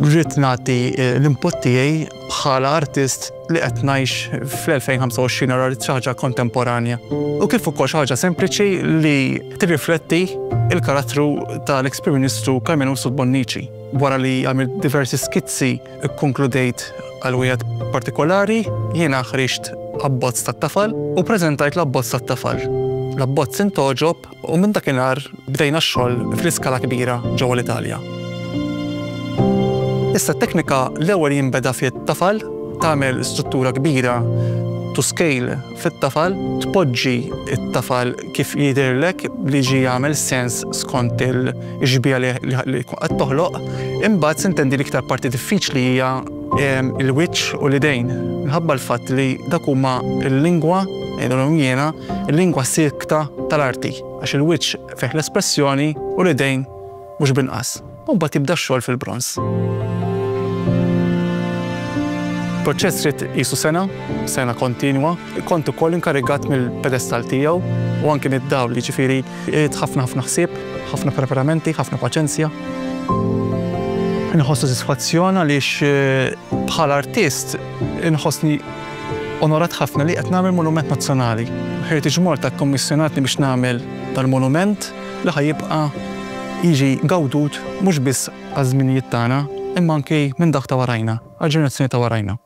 rrid nagħti l-input tiegħi bħala artist li qed ngħix fl-2025 ara li ħaġa kontemporanja. U kif ukoll xi ħaġa sempliċi li tirrifletti il-karattru tal-ex-Prim Ministru Carmenu Bonnici. Wara li għamil diversi skizzi konkludejt għal wieħed partikolari, jiena ħriġt abbozz tat-tafal u preżentajt l-abbozz tat-tafal. L-abbozz intoġob u minn dakinhar bdejna x-xogħol fl-iskala kbira ġewwa l-Italja. Issa t-teknika l-ewwel jinbeda fit-tafal, tagħmel struttura kbira to scale fit-tafal, tpoġġi t-tafal kif jidhirlek li ġi jagħmel sens skont il-ġbija li qed toħloq, imbagħad sintendi l-iktar parti diffiċli hija il-wiċċ u l-idejn. Minħabba l-fatt li dak huma l-lingwa, jiena, il-lingwa sikta tal-arti, għax il-wiċċ fih l-espressjoni u l-idejn mhux binqas. U mbagħad jibda x-xogħol fil-bronz. Proċess rid qisu sena kontinwa, kont ukoll inkarigat mill-pedestal tiegħu u anke mid-dawl li ġifieri ħafna ħsieb, ħafna preparamenti, ħafna paċenzja. Inħoss sodisfazzjon għaliex bħala artist inħossni onorat ħafna li qed nagħmel monument nazzjonali. Heritage Malta kkommissjonatni biex nagħmel dal-monument li ħajjibqa' jiġi gawdut mhux biss għaż-żminijiet tagħna, imma anke minn dak ta' warajna, għall-ġenerazzjoni ta' warajna.